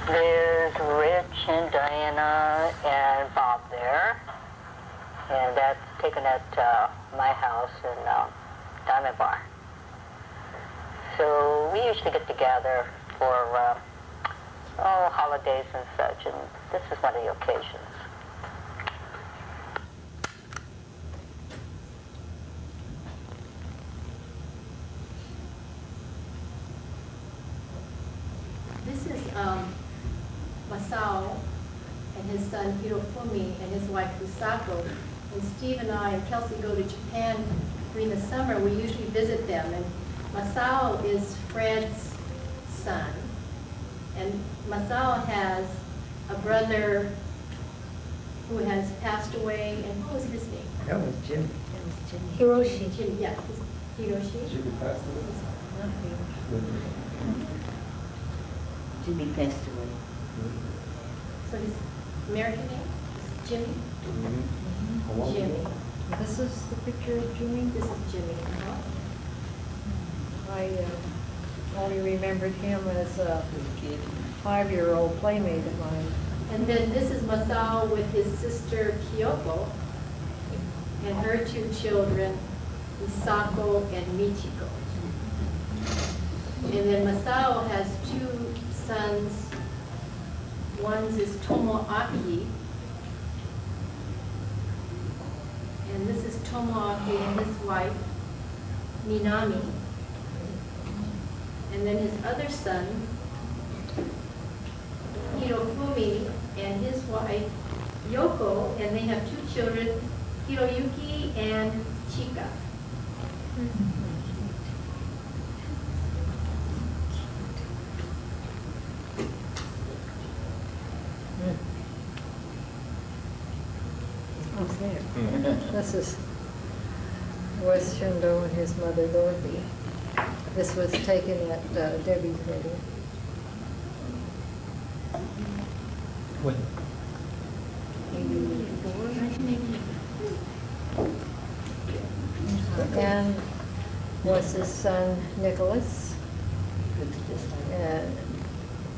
There's Rich and Diana and Bob there. And that's taken at my house in Diamond Bar. So we usually get together for holidays and such, and this is one of the occasions. This is Masao and his son Hirofumi and his wife Kusako. And Steve and I and Kelsey go to Japan during the summer. We usually visit them. And Masao is Fred's son. And Masao has a brother who has passed away. And what was his name? That was Jim. Hiroshi. Jim, yeah, Hiroshi. Jimmy passed away? Jimmy passed away. So his American name is Jimmy? How long Jimmy. ago? This is the picture of Jimmy. This is Jimmy. I only remembered him as a 5-year-old playmate of mine. And then this is Masao with his sister Kyoko and her 2 children, Misako and Michiko. And then Masao has 2 sons. One's is Tomoaki. And this is Tomoaki and his wife, Minami. And then his other son, Hirofumi, and his wife, Yoko, and they have 2 children, Hiroyuki and Chika. Who's there? This is Wes Shindo and his mother Dorothy. This was taken at Debbie's wedding. When? And was his son Nicholas. And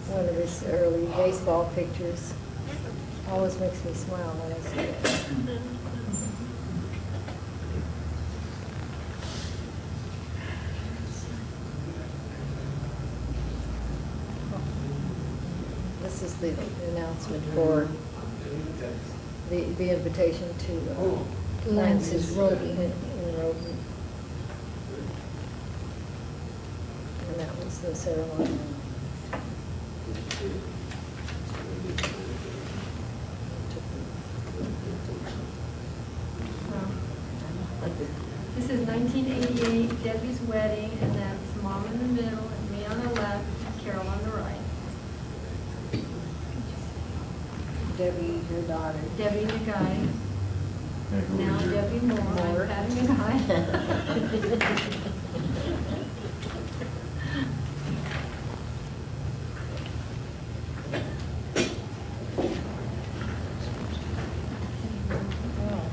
one of his early baseball pictures. Always makes me smile when I see it. This is the announcement for the invitation to Lance's Roadie in Roden. And that was the ceremony. This is 1988, Debbie's wedding, and that's Mom in the middle, and me on the left, Carol on the right. Debbie, your daughter. Debbie the guy. Now Debbie Moore. I'm having a guy.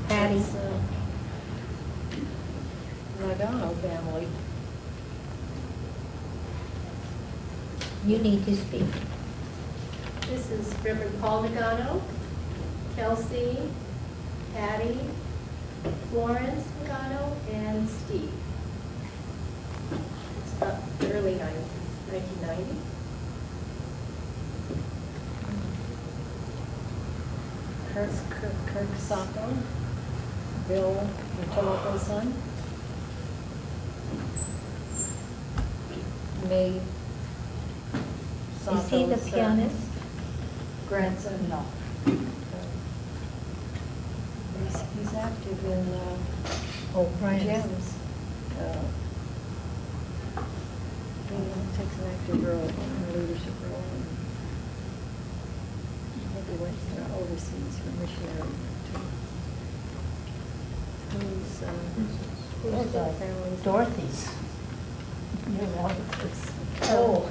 Patty. It's, Nagano family. You need to speak. This is Reverend Paul Nagano, Kelsey, Patty, Florence Nagano, and Steve. It's about the early 90s, 1990. Kirk Sato, Bill Matomoko's son. May Is he the Sato's, pianist? grandson. No. He's active in Oh, Brian. jams. He takes an active role, a leadership role. I think he went overseas for missionary too. Who's that family? Dorothy's. Your relatives. Oh.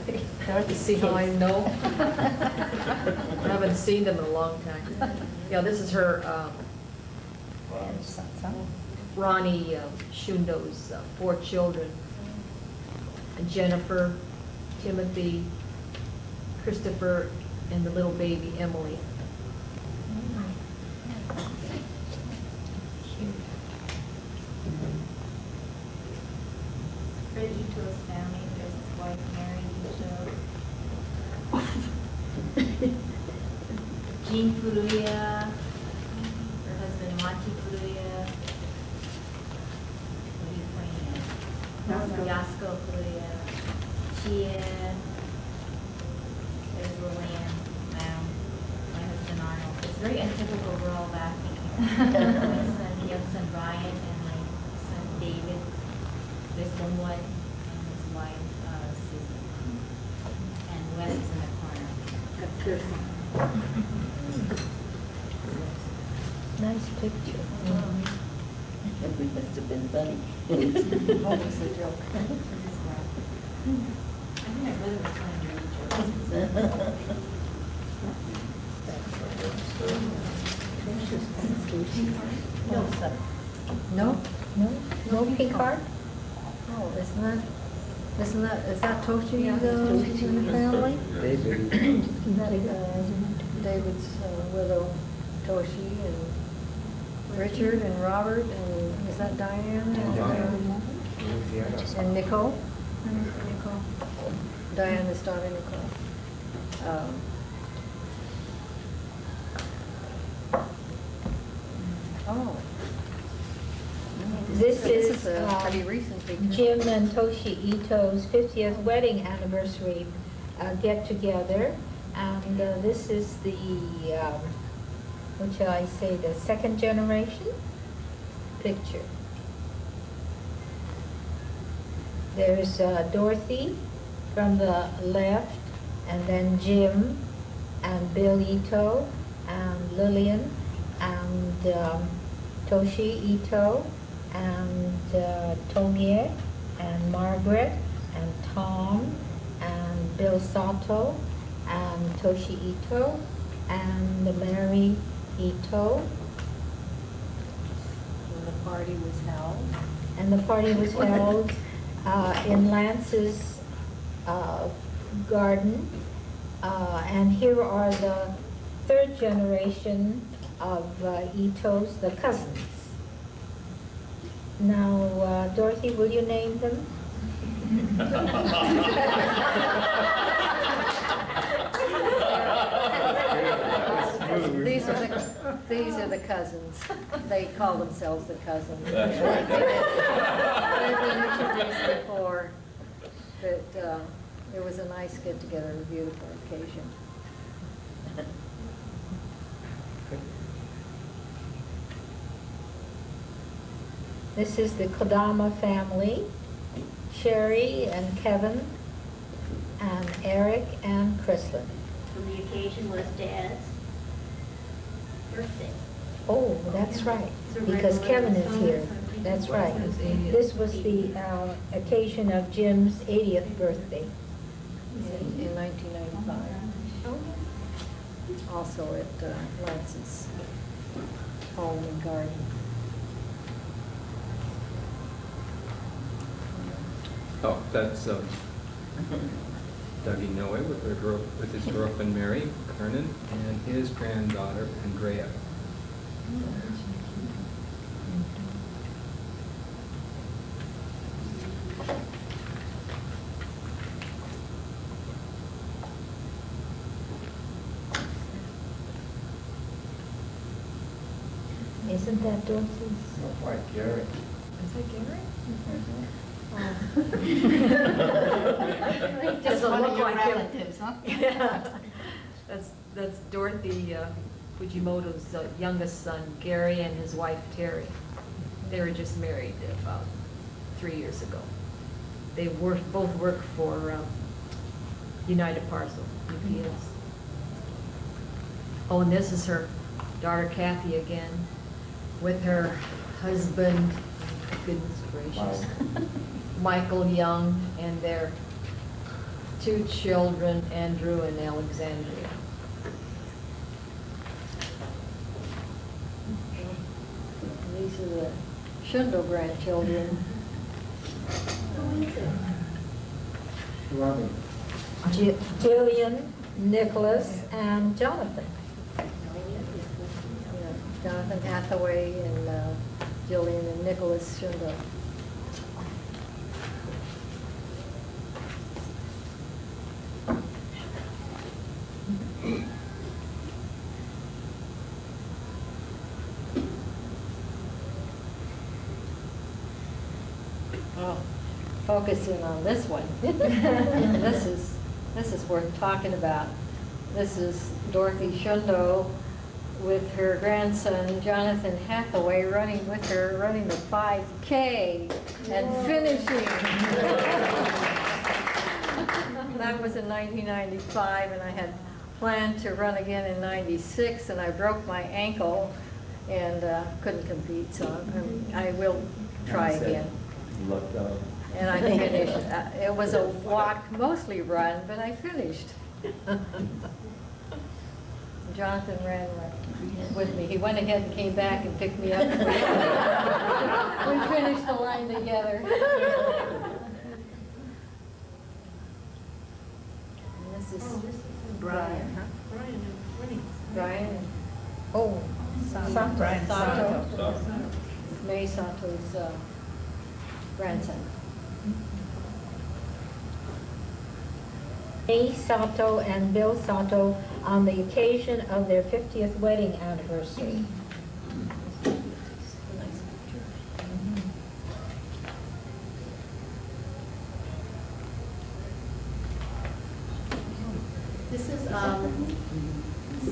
Dorothy See how I Seals. know? I haven't seen them in a long time. Yeah, this is her, Ronnie Shundo's 4 children. Jennifer, Timothy, Christopher, and the little baby, Emily. Fred Ito's family, there's his wife Mary Ito, Jean Furuya, her husband Machi Furuya. What are you pointing at? Yasko Furuya, Chia, there's Lillian, my husband Arnold. It's very untypical, we're all laughing. My son, young son Brian, and my son David. There's one and his wife, Susan. And Wes is in the corner. That's Kirsten. Nice picture. It must have been funny. Always a joke. I think my brother was telling me jokes. No, sir. No? No pink heart? Oh, is that Toshi, Yeah, the in the family? David. David's widow, Toshi, and Richard, and Robert, and is that Diane? And Nicole? Nicole. Diana's daughter, Nicole. Oh. This is a pretty recent picture. Jim and Toshi Ito's 50th wedding anniversary get-together. And this is the, what shall I say, the second generation picture. There's Dorothy from the left, and then Jim, and Bill Ito, and Lillian, and Toshi Ito, and Tomie, and Margaret, and Tom, and Bill Sato, and Toshi Ito, and Mary Ito. When the party was held. And the party was held in Lance's garden. And here are the third generation of Itos, the cousins. Now, Dorothy, will you name them? These are the cousins. They call themselves the cousins. That's right. They've been introduced before, but it was a nice get-together, a beautiful occasion. This is the Kodama family, Sherry and Kevin, and Eric and Chrislyn. So the occasion was Dad's birthday. Oh, that's right, because Kevin is here. That's right. This was the occasion of Jim's 80th birthday. In 1995. Also at Lance's home and garden. Oh, that's Dougie Noe with his girlfriend Mary Kernan and his granddaughter Andrea. Isn't that Dorothy's? Not quite Gary. Is that Gary? Just Doesn't one look of your like him. relatives, huh? Yeah. That's Dorothy Fujimoto's youngest son, Gary, and his wife, Terry. They were just married about 3 years ago. They both work for United Parcel, UPS. Oh, and this is her daughter Kathy again, with her husband, goodness gracious, Michael Young, and their 2 children, Andrew and Alexandria. These are the Schindel grandchildren. Robin. Jillian, Nicholas, and Jonathan. Yeah, Jonathan Hathaway and Jillian and Nicholas Shundo. Oh, focusing on this one. This is worth talking about. This is Dorothy Shundo with her grandson Jonathan Hathaway running with her, running the 5K and finishing. That was in 1995, and I had planned to run again in 96, and I broke my ankle and couldn't compete, so I will try again. Lucked out. And I finished. It was a walk, mostly run, but I finished. Jonathan ran with me. He went ahead and came back and picked me up. We finished the line together. And this is Brian. Brian. Oh, Sato. Sato. May Sato's grandson. May Sato and Bill Sato on the occasion of their 50th wedding anniversary. This is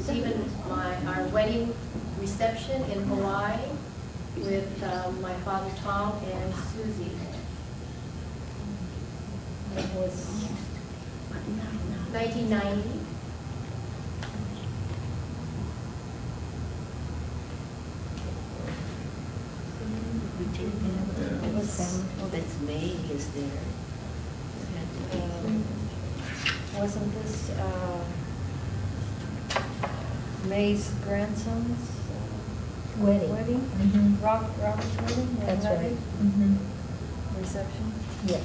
Stephen, our wedding reception in Hawaii with my father Tom and Susie. It was 1990. It was, oh, that's May is there. wasn't this May's grandson's Wedding. wedding? Mhm. Robert's wedding? That's wasn't that right. it? Mhm. Reception? Yeah.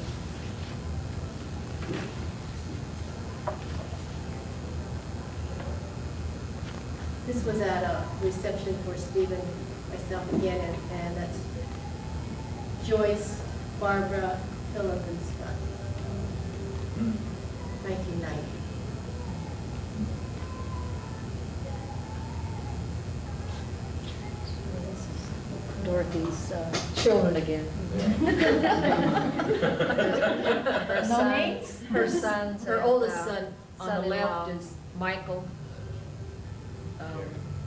This was at a reception for Stephen, myself again, and that's Joyce, Barbara, Philip, and Scott. 1990. Dorothy's children again. Her No sons- names? Her sons. Her and, oldest son on the son-in-law. left is Michael,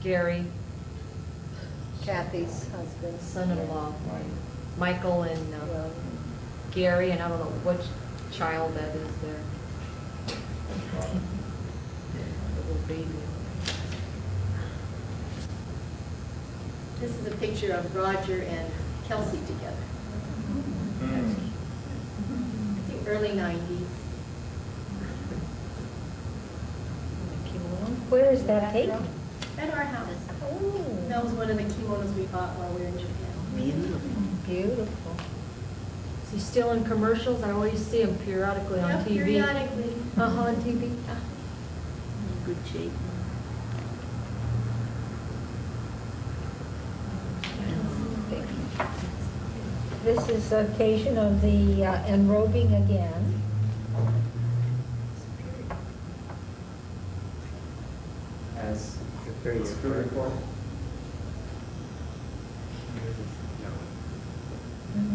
Gary, Kathy's husband. son-in-law, Michael and Well, Gary, and I don't know which child that is there. Little baby. This is a picture of Roger and Kelsey together. I think early 90s. Where is that taken? At our house. That was one of the kimonos we bought while we were in Japan. Beautiful. Beautiful. Is he still in commercials? I always see him periodically on Yeah, TV. periodically. On TV. In good shape. This is the occasion of the enrobing again. As Superior Court.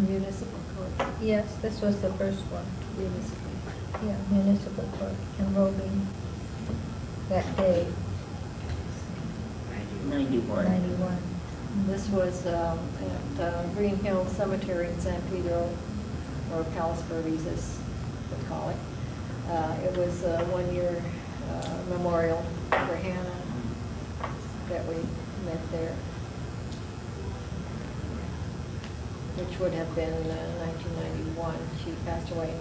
Municipal court. Yes, this was the first one. Municipal. Yeah, municipal court enrobing that day, 91. 91. This was at Green Hill Cemetery in San Pedro, or Palos Verdes, as we call it. It was a one-year memorial for Hannah that we met there, which would have been 1991. She passed away in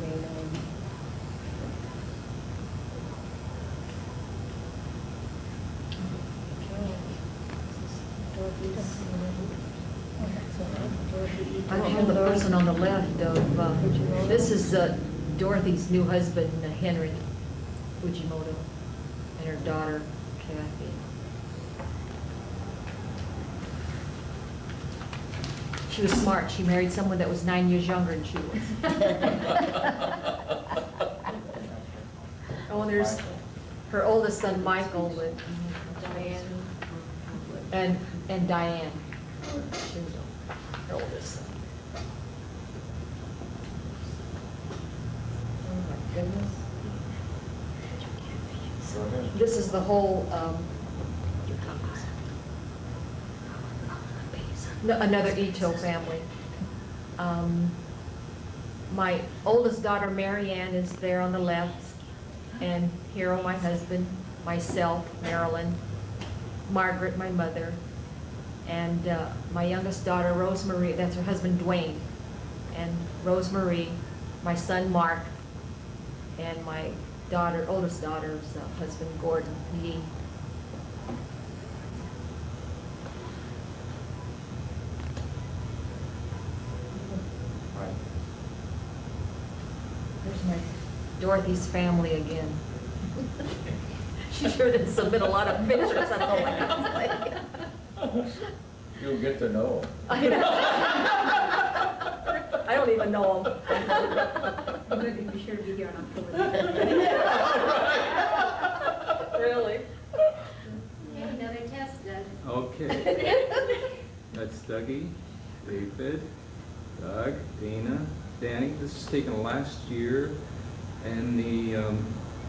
May 90. I don't know the person on the left of, this is Dorothy's new husband, Henry Fujimoto, and her daughter, Kathy. She was smart. She married someone that was 9 years younger than she was. Oh, and there's her oldest son, Michael, with Diane, and Diane. She was her oldest son. Oh, my goodness. This is the whole, another Ito family. My oldest daughter, Mary Ann, is there on the left, and Hero, my husband, myself, Marilyn, Margaret, my mother, and my youngest daughter, Rosemarie, that's her husband, Dwayne, and Rosemarie, my son, Mark, and my daughter, oldest daughter's husband, Gordon Yee. There's my Dorothy's family again. She sure did submit a lot of pictures, that's all I can say. You'll get to know. I don't even know them. I'm going to be sure to be here on October. Really? Okay, another test, Doug. Okay. That's Dougie, David, Doug, Dana, Danny. This is taken last year in the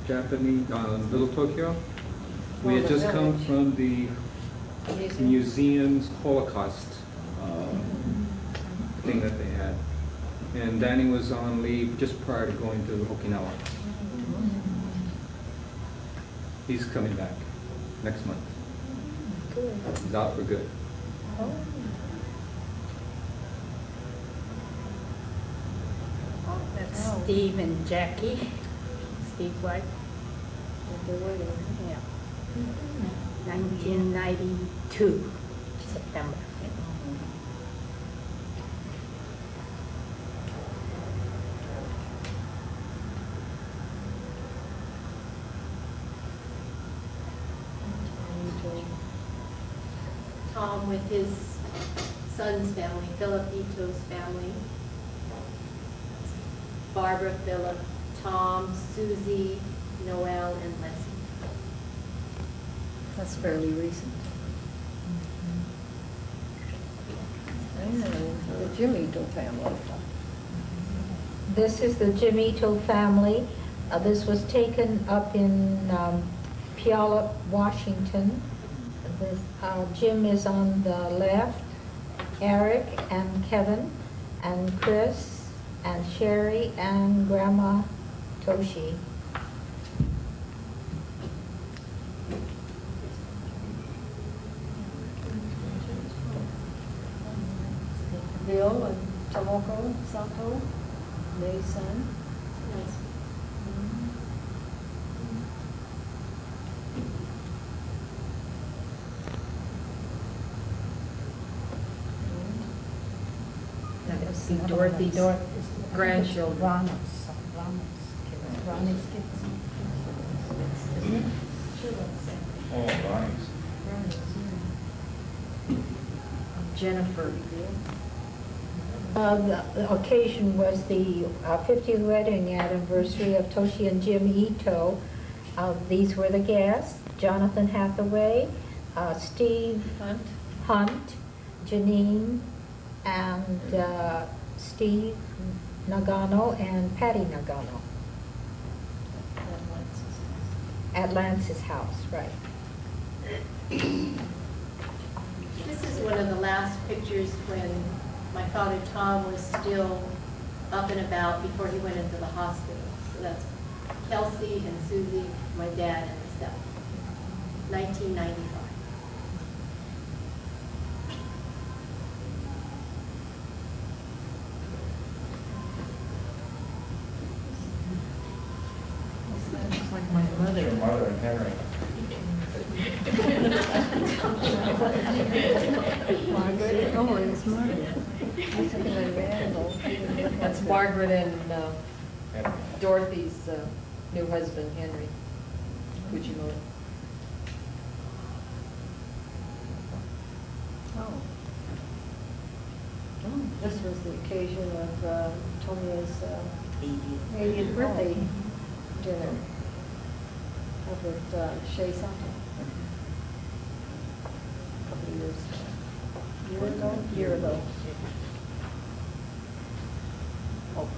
Japanese, Little Tokyo. We had just come from the museum's Holocaust thing that they had. And Danny was on leave just prior to going to Okinawa. He's coming back next month. He's out for good. That's Steve and Jackie. Steve White. Yeah. 1992, September. Tom with his son's family, Philip Ito's family. Barbara, Philip, Tom, Susie, Noel, and Leslie. That's fairly recent. And the Jim Ito family. This is the Jim Ito family. This was taken up in Puyallup, Washington. Jim is on the left, Eric and Kevin and Chris and Sherry and Grandma Toshi. Bill and Tomoko Sato, May's son. See Dorothy's grandchildren. Ronnie's kids. Oh, Ronnie's. Jennifer. The occasion was the 50th wedding anniversary of Toshi and Jim Ito. These were the guests: Jonathan Hathaway, Steve Hunt, Janine, and Steve Nagano and Patty Nagano. At Lance's house, right. This is one of the last pictures when my father Tom was still up and about before he went into the hospital. So that's Kelsey and Susie, my dad and myself. 1995. Looks like my mother. Your mother and Henry. Margaret, oh, it's Margaret. I was thinking of Randall. That's Margaret and Henry. Dorothy's new husband, Henry Fujimoto. Oh. This was the occasion of Tomia's 80th birthday dinner up at Shea Sato. A couple of year ago. Oh.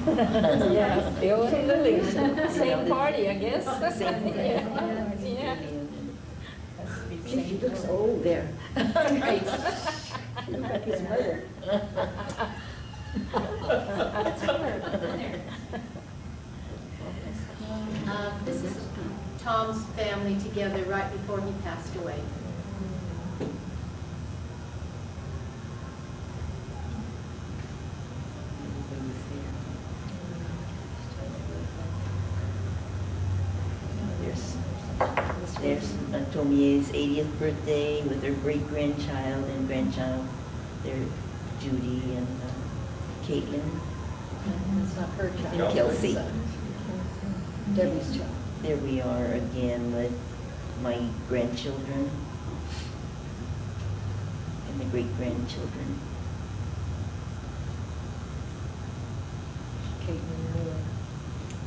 Yeah, Bill and Lily, same party, I guess. Yeah. She looks old there. She looks like his mother. This is Tom's family together right before he passed away. There's Tomie's 80th birthday with her great-grandchild and grandchild. They're Judy and Caitlin. It's not her child. And Kelsey. Debbie's child. There we are again with my grandchildren and the great-grandchildren.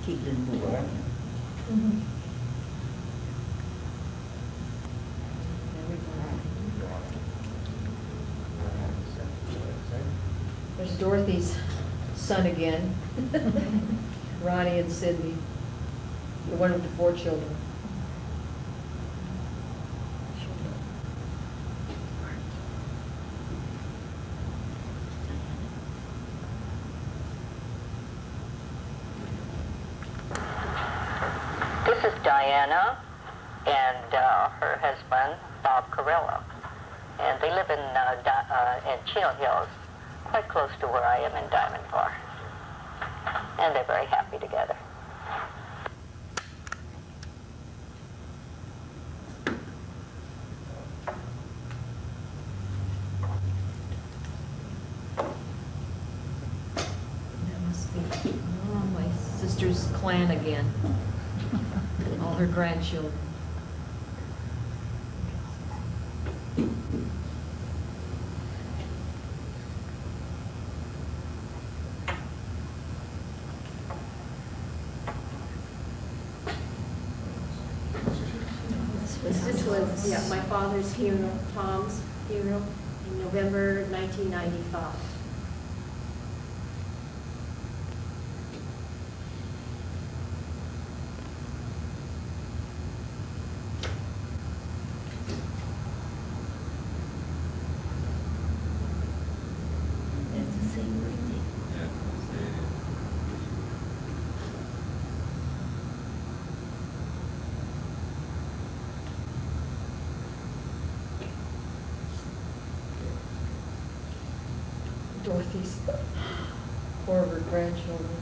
Caitlin Moore. There's Dorothy's son again, Ronnie and Sydney, the one with the 4 children. This is Diana and her husband, Bob Carrillo. And they live in Chino Hills, quite close to where I am in Diamond Bar. And they're very happy together. That must be my sister's clan again. All her grandchildren. This was, yeah, my father's funeral, Tom's funeral, in November 1995. That's the same birthday. Yeah, Dorothy's 4 of her grandchildren.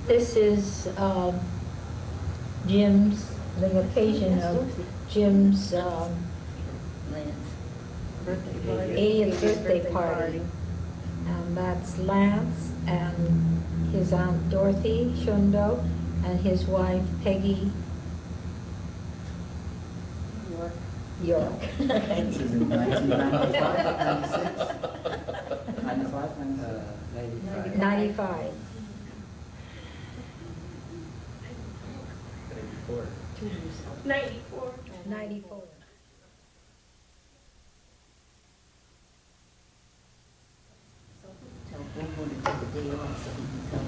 This is Jim's, the occasion of Jim's Lance. Birthday party. 80th birthday party. And that's Lance and his Aunt Dorothy Shundo and his wife Peggy York. This is in 1995, 96? 95, 95. 95. 94. 94. Tell Bobo to take a day off so he can come.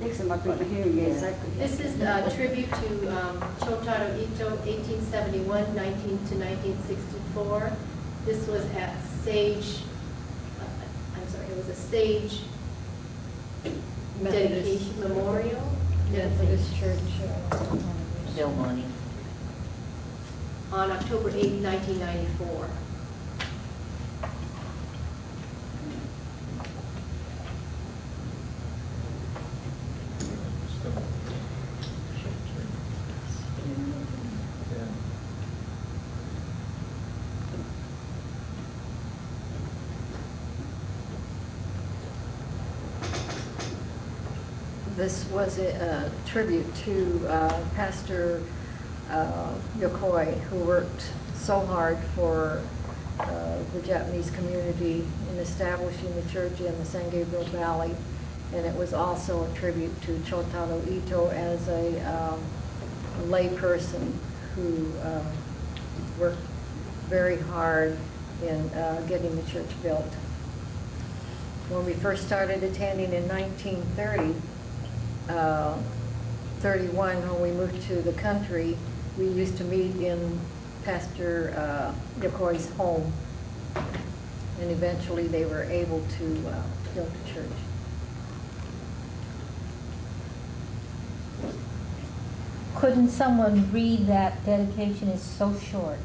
Next time I put my hearing aids, I could. This is a tribute to Shotaro Ito, 1871, 19 to 1964. This was at Sage, I'm sorry, it was a Sage dedication memorial. Methodist Church. Del Monte. On October 8, 1994. Still. This was a tribute to Pastor Yokoi, who worked so hard for the Japanese community in establishing the church in the San Gabriel Valley. And it was also a tribute to Chotaro Ito as a lay person who worked very hard in getting the church built. When we first started attending in 1931, when we moved to the country, we used to meet in Pastor Yokoi's home. And eventually they were able to build the church. Couldn't someone read that dedication is so short?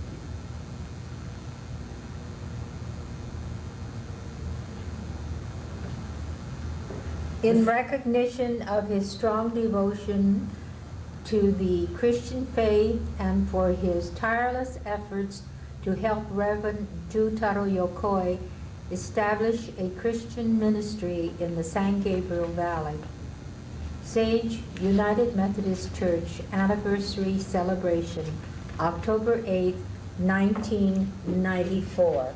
In recognition of his strong devotion to the Christian faith and for his tireless efforts to help Reverend Jutaro Yokoi establish a Christian ministry in the San Gabriel Valley. Sage United Methodist Church Anniversary Celebration, October 8, 1994.